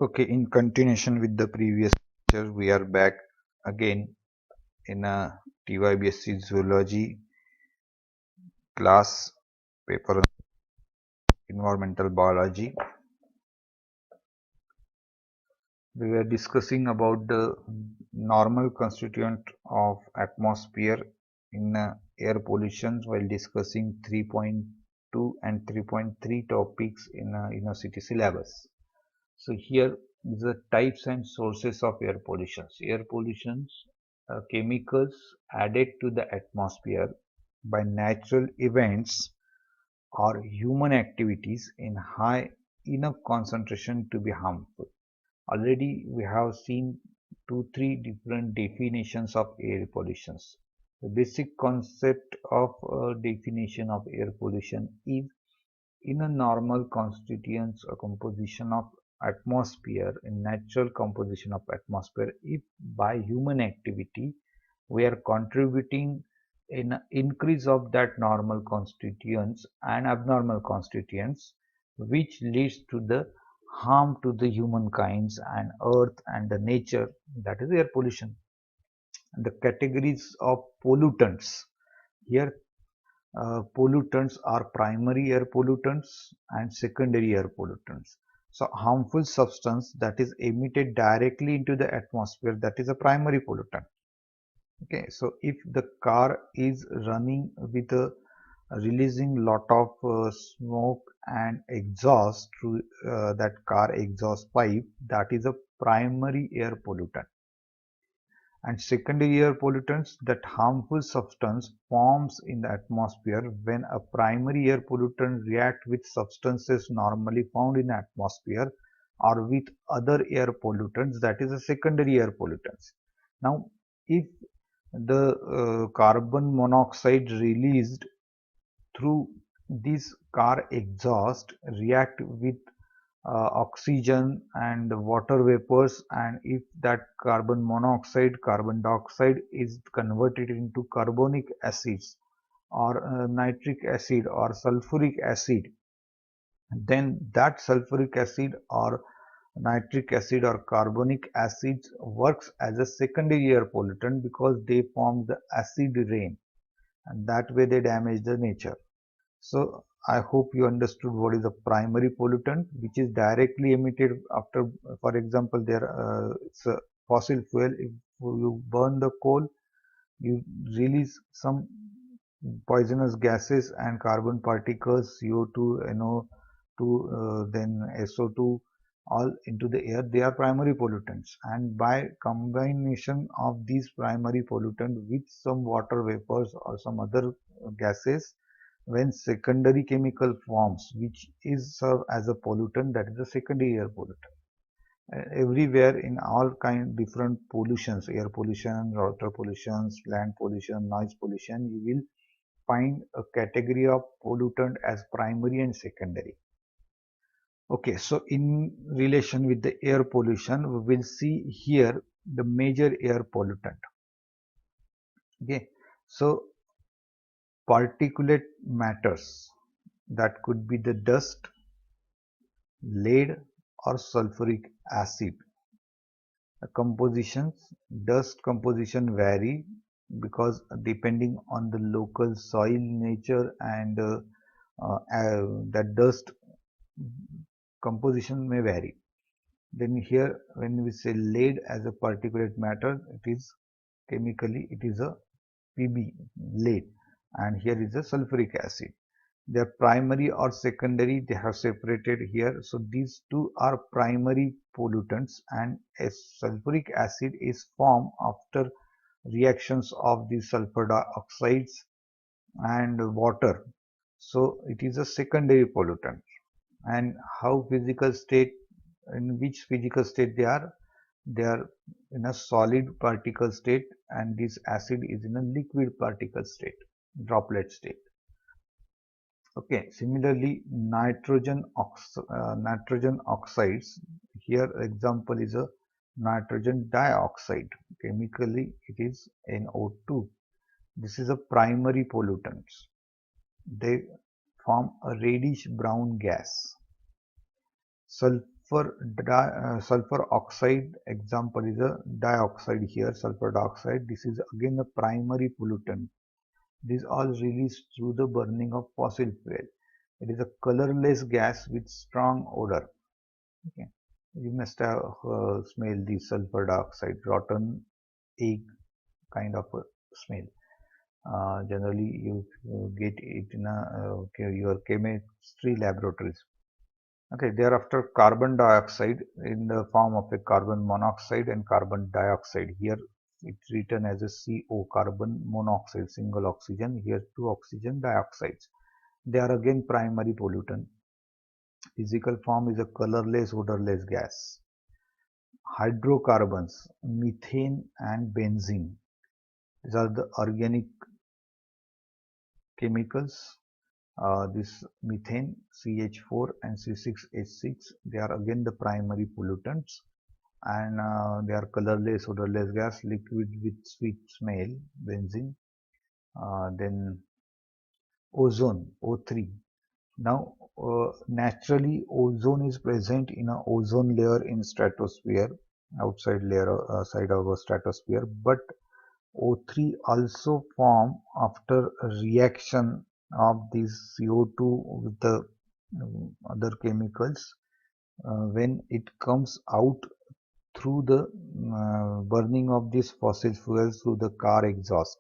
Okay, in continuation with the previous lecture, we are back again in a TY.B.Sc Zoology class paper on environmental biology. We were discussing about the normal constituent of atmosphere in air pollution while discussing 3.2 and 3.3 topics in university syllabus. So here is the types and sources of air pollution. Air pollution chemicals added to the atmosphere by natural events or human activities in high enough concentration to be harmful. Already we have seen 2-3 different definitions of air pollution. The basic concept of definition of air pollution is in a normal constituents or composition of atmosphere, in natural composition of atmosphere, if by human activity we are contributing in increase of that normal constituents and abnormal constituents, which leads to the harm to the humankinds and earth and the nature, that is air pollution. The categories of pollutants here, pollutants are primary air pollutants and secondary air pollutants. So harmful substance that is emitted directly into the atmosphere, that is a primary pollutant. Okay, so if the car is running with a releasing lot of smoke and exhaust through that car exhaust pipe, that is a primary air pollutant. And secondary air pollutants, that harmful substance forms in the atmosphere when a primary air pollutant react with substances normally found in the atmosphere or with other air pollutants, that is a secondary air pollutants. Now if the carbon monoxide released through this car exhaust react with oxygen and water vapors, and if that carbon monoxide, carbon dioxide is converted into carbonic acids or nitric acid or sulfuric acid, then that sulfuric acid or nitric acid or carbonic acid works as a secondary air pollutant because they form the acid rain, and that way they damage the nature. So I hope you understood what is a primary pollutant, which is directly emitted after, for example, it's a fossil fuel. If you burn the coal, you release some poisonous gases and carbon particles, CO2, NO2, then SO2, all into the air. They are primary pollutants, and by combination of these primary pollutant with some water vapors or some other gases, when secondary chemical forms, which is serve as a pollutant, that is a secondary air pollutant. Everywhere in all kind different pollutions, air pollution, water pollution, land pollution, noise pollution, you will find a category of pollutant as primary and secondary. Okay, so in relation with the air pollution, we will see here the major air pollutant. Okay, so particulate matters, that could be the dust, lead or sulfuric acid. The compositions, dust composition vary because depending on the local soil nature and that dust composition may vary. Then here when we say lead as a particulate matter, it is chemically it is a Pb, lead, and here is a sulfuric acid. They are primary or secondary, they have separated here. So these two are primary pollutants, and a sulfuric acid is formed after reactions of the sulfur dioxides and water. So it is a secondary pollutant. And how physical state, in which physical state they are? They are in a solid particle state, and this acid is in a liquid particle state, droplet state. Okay, similarly nitrogen oxides, here example is a nitrogen dioxide, chemically it is NO2. This is a primary pollutant. They form a reddish brown gas. sulfur oxide example is a dioxide here, sulfur dioxide. This is again a primary pollutant. This all released through the burning of fossil fuel. It is a colorless gas with strong odor. Okay. You must have smelled the sulfur dioxide, rotten egg kind of a smell. Generally, you get it in your chemistry laboratories. Okay, thereafter carbon dioxide in the form of a carbon monoxide and carbon dioxide. Here it's written as a CO, carbon monoxide, single oxygen. Here two oxygen dioxides. They are again primary pollutant. Physical form is a colorless, odorless gas. Hydrocarbons, methane and benzene. These are the organic chemicals. This methane, CH4 and C6H6, they are again the primary pollutants, and they are colorless, odorless gas, liquid with sweet smell, benzene. Then ozone, O3. Now, naturally, ozone is present in a ozone layer in stratosphere, outside layer, side of a stratosphere, but O3 also form after a reaction of this CO2 with the other chemicals when it comes out through the burning of these fossil fuels through the car exhaust,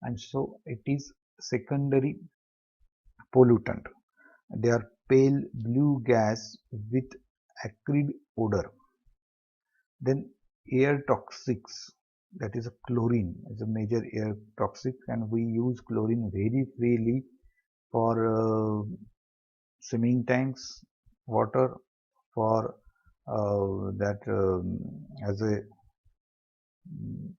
and so it is secondary pollutant. They are pale blue gas with acrid odor. Then air toxics, that is a chlorine, is a major air toxic, and we use chlorine very freely for swimming tanks, water, for that as a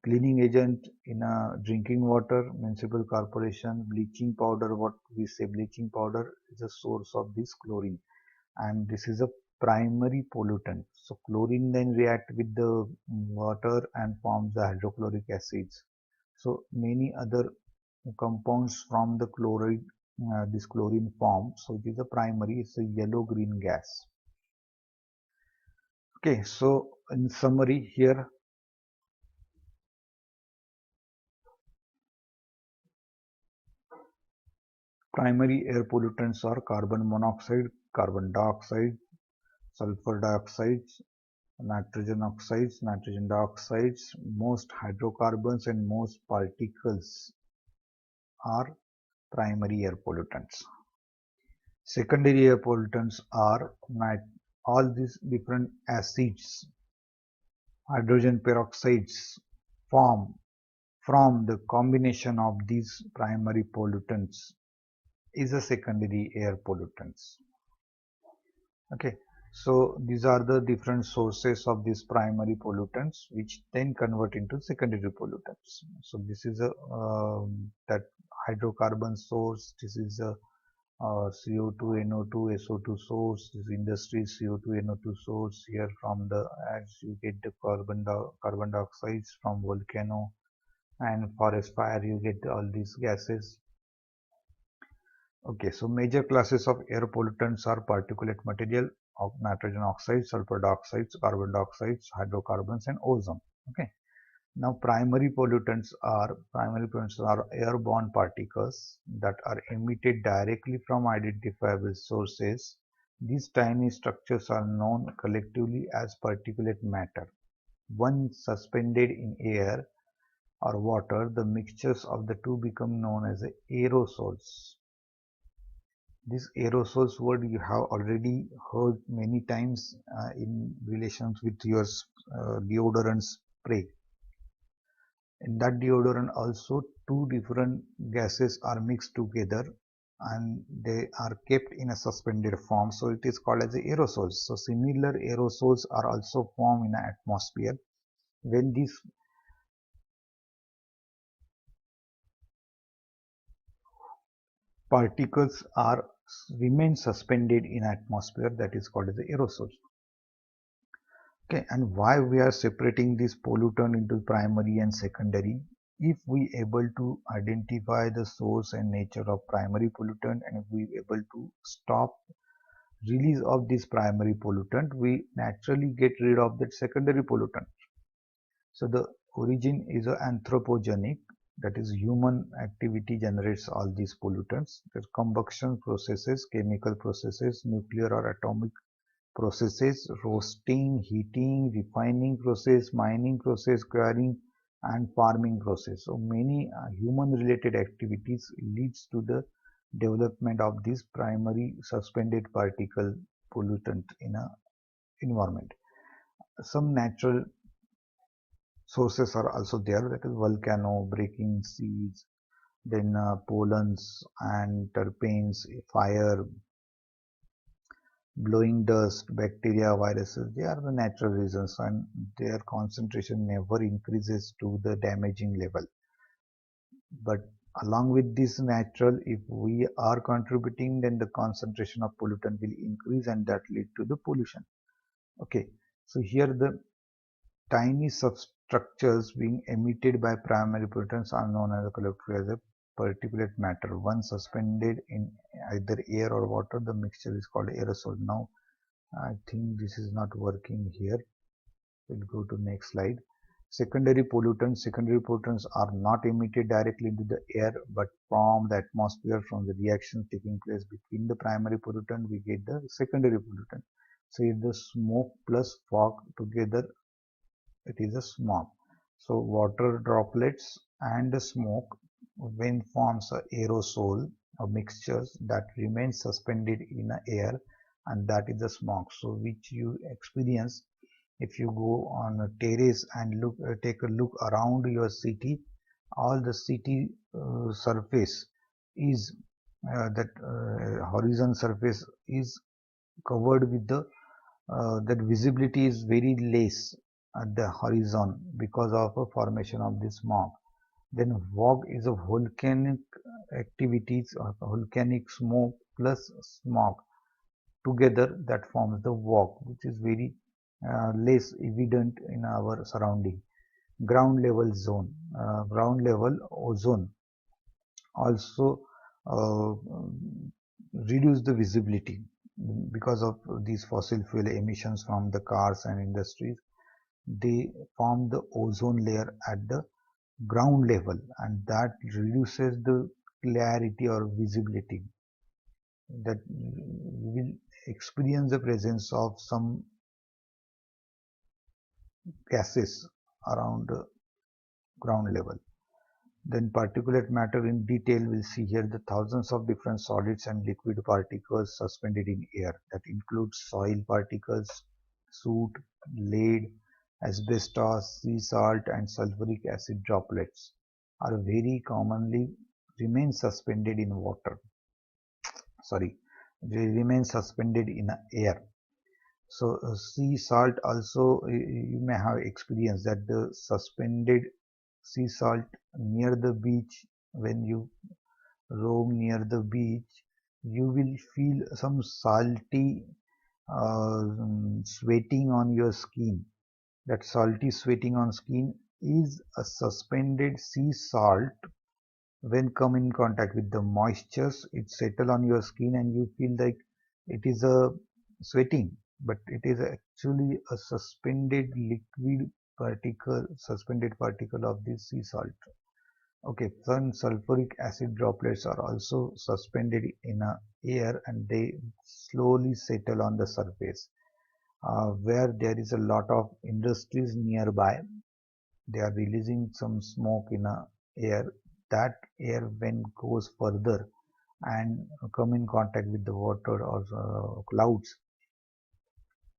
cleaning agent in a drinking water, municipal corporation, bleaching powder, what we say bleaching powder is a source of this chlorine, and this is a primary pollutant. So chlorine then react with the water and forms the hydrochloric acids. So many other compounds from the chloride, this chlorine form. So it is a primary, it's a yellow green gas. Okay, so in summary here, primary air pollutants are carbon monoxide, carbon dioxide, sulfur dioxides, nitrogen oxides, nitrogen dioxides, most hydrocarbons and most particles are primary air pollutants. Secondary air pollutants are all these different acids, hydrogen peroxides form from the combination of these primary pollutants is a secondary air pollutants. Okay, so these are the different sources of these primary pollutants which then convert into secondary pollutants. So this is a that hydrocarbon source, this is a CO2, NO2, SO2 source, this industry CO2, NO2 source. Here from the as you get the carbon dioxides from volcano, and forest fire you get all these gases. Okay, so major classes of air pollutants are particulate material of nitrogen oxides, sulfur dioxides, carbon dioxides, hydrocarbons, and ozone. Okay. Now, primary pollutants are airborne particles that are emitted directly from identifiable sources. These tiny structures are known collectively as particulate matter. Once suspended in air or water, the mixtures of the two become known as aerosols. This aerosols word you have already heard many times in relations with your deodorant spray. In that deodorant also two different gases are mixed together and they are kept in a suspended form, so it is called as aerosols. So similar aerosols are also formed in the atmosphere when these particles are remain suspended in atmosphere, that is called as aerosols. Okay, and why we are separating this pollutant into primary and secondary? If we able to identify the source and nature of primary pollutant, and if we able to stop release of this primary pollutant, we naturally get rid of that secondary pollutant. So the origin is anthropogenic, that is human activity generates all these pollutants. The combustion processes, chemical processes, nuclear or atomic processes, roasting, heating, refining process, mining process, quarrying and farming process. So many human related activities leads to the development of this primary suspended particle pollutant in a environment. Some natural sources are also there, that is volcano, breaking seas, then pollens and terpenes, fire, blowing dust, bacteria, viruses. They are the natural reasons, and their concentration never increases to the damaging level. But along with this natural, if we are contributing, then the concentration of pollutant will increase and that lead to the pollution. Okay, so here the tiny substructures being emitted by primary pollutants are known as collectively as a particulate matter. Once suspended in either air or water, the mixture is called aerosol. Now, I think this is not working here. We'll go to next slide. Secondary pollutants. Secondary pollutants are not emitted directly into the air, but from the atmosphere, from the reaction taking place between the primary pollutant, we get the secondary pollutant. So if the smoke plus fog together, it is a smog. So water droplets and the smoke when forms a aerosol or mixtures that remain suspended in the air, and that is the smog. So which you experience if you go on a terrace and look take a look around your city. All the city surface is that horizon surface is covered with the that visibility is very less at the horizon because of a formation of this smog. Then fog is a volcanic activities or volcanic smoke plus smog together that forms the fog, which is very less evident in our surrounding. Ground level zone, ground level ozone also uh, reduce the visibility because of these fossil fuel emissions from the cars and industries. They form the ozone layer at the ground level, and that reduces the clarity or visibility, that we will experience the presence of some gases around the ground level. Then particulate matter in detail, we'll see here the thousands of different solids and liquid particles suspended in air. That includes soil particles, soot, lead, asbestos, sea salt and sulfuric acid droplets are very commonly remain suspended in water. Sorry, they remain suspended in air. So sea salt also, you may have experienced that the suspended sea salt near the beach, when you roam near the beach, you will feel some salty sweating on your skin. That salty sweating on skin is a suspended sea salt. When come in contact with the moistures, it settle on your skin and you feel like it is a sweating, but it is actually a suspended liquid particle, suspended particle of the sea salt. Okay, some sulfuric acid droplets are also suspended in air and they slowly settle on the surface. Where there is a lot of industries nearby, they are releasing some smoke in air. That air when goes further and come in contact with the water or clouds,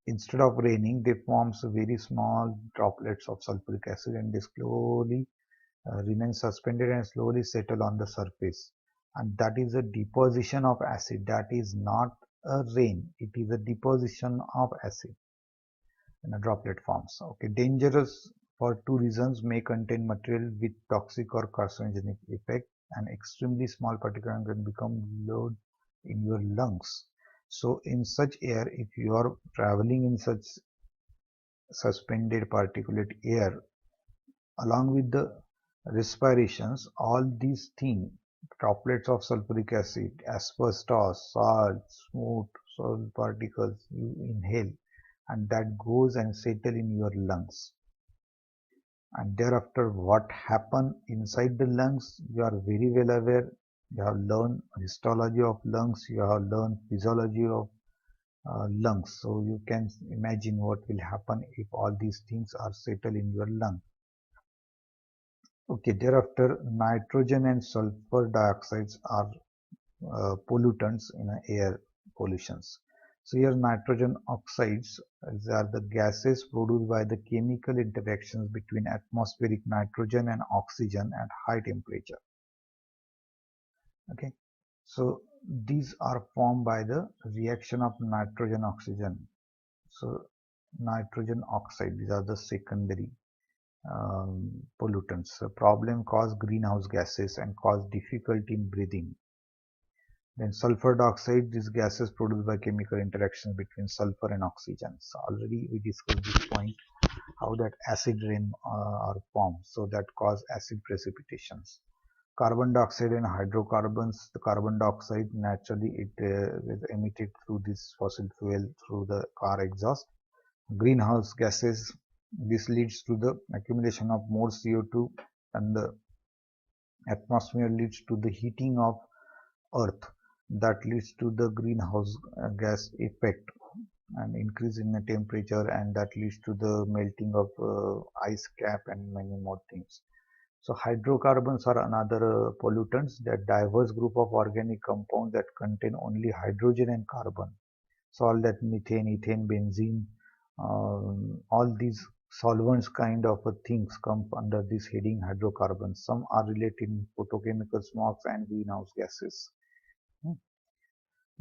instead of raining, they forms very small droplets of sulfuric acid and they slowly remain suspended and slowly settle on the surface. And that is a deposition of acid. That is not a rain. It is a deposition of acid in a droplet forms. Okay, dangerous for two reasons: may contain material with toxic or carcinogenic effect, and extremely small particle can become load in your lungs. So in such air, if you are traveling in such suspended particulate air, along with the respirations, all these things, droplets of sulfuric acid, asbestos, salt, aerosol particles you inhale, and that goes and settle in your lungs. And thereafter, what happen inside the lungs, you are very well aware. You have learned histology of lungs, you have learned physiology of lungs. So you can imagine what will happen if all these things are settled in your lung. Okay, thereafter, nitrogen and sulfur dioxides are pollutants in air pollutions. So here nitrogen oxides are the gases produced by the chemical interactions between atmospheric nitrogen and oxygen at high temperature. Okay, so these are formed by the reaction of nitrogen oxygen. So nitrogen oxide, these are the secondary pollutants. The problem cause greenhouse gases and cause difficulty in breathing. Then sulfur dioxide, these gases produced by chemical interaction between sulfur and oxygen. So already we discussed this point, how that acid rain are formed, so that cause acid precipitations. Carbon dioxide and hydrocarbons. The carbon dioxide naturally it is emitted through this fossil fuel through the car exhaust. Greenhouse gases. This leads to the accumulation of more CO2, and the atmosphere leads to the heating of Earth. That leads to the greenhouse gas effect and increase in the temperature, and that leads to the melting of ice cap and many more things. So hydrocarbons are another pollutants, that diverse group of organic compounds that contain only hydrogen and carbon. So all that methane, ethane, benzene, all these solvents kind of things come under this heading hydrocarbons. Some are related in photochemical smokes and greenhouse gases.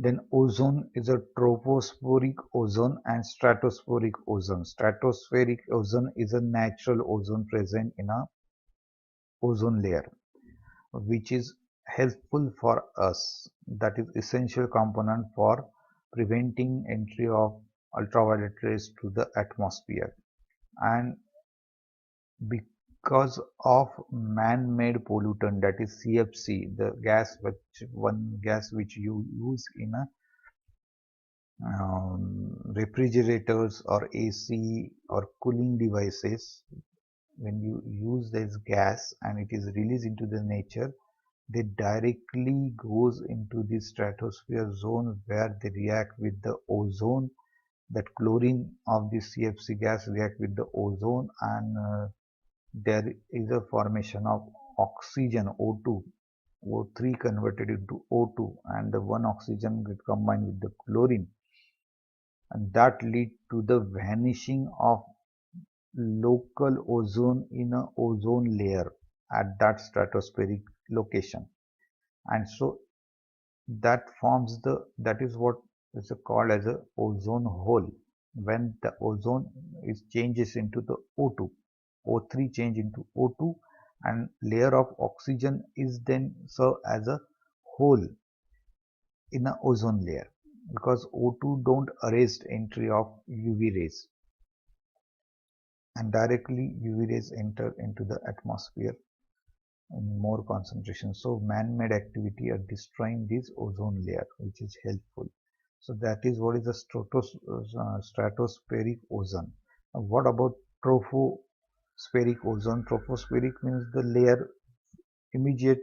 Then ozone is a tropospheric ozone and stratospheric ozone. Stratospheric ozone is a natural ozone present in a ozone layer, which is helpful for us. That is essential component for preventing entry of ultraviolet rays to the atmosphere. And because of man-made pollutant, that is CFC, the gas which you use in a refrigerators or AC or cooling devices, when you use this gas and it is released into the nature, they directly goes into the stratosphere zone where they react with the ozone. That chlorine of the CFC gas react with the ozone, and there is a formation of oxygen O2, O3 converted into O2, and the one oxygen get combined with the chlorine, and that lead to the vanishing of local ozone in a ozone layer at that stratospheric location. And so that forms that is what is called as a ozone hole. When the ozone is changes into the O2, O3 change into O2, and layer of oxygen is then serve as a hole in a ozone layer, because O2 don't arrest entry of UV rays, and directly UV rays enter into the atmosphere in more concentration. So man-made activity are destroying this ozone layer, which is helpful. So that is what is the stratospheric ozone. Now, what about tropospheric ozone? Tropospheric means the layer immediate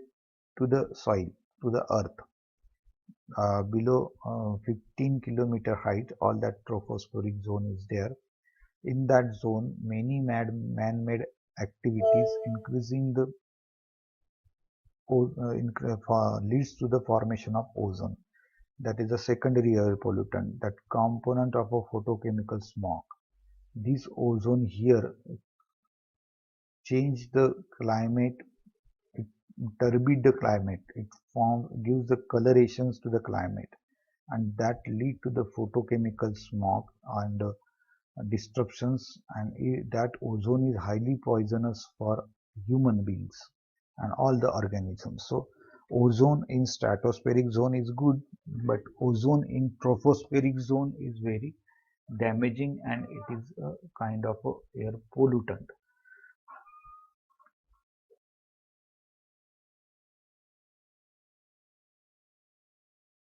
to the soil, to the earth. Below 15-kilometer height, all that tropospheric zone is there. In that zone, many man-made activities increasing the leads to the formation of ozone. That is a secondary air pollutant, that component of a photochemical smoke. This ozone here change the climate, it turbid the climate, it gives the colorations to the climate, and that lead to the photochemical smoke and disruptions, and that ozone is highly poisonous for human beings and all the organisms. So ozone in stratospheric zone is good, but ozone in tropospheric zone is very damaging, and it is a kind of a air pollutant.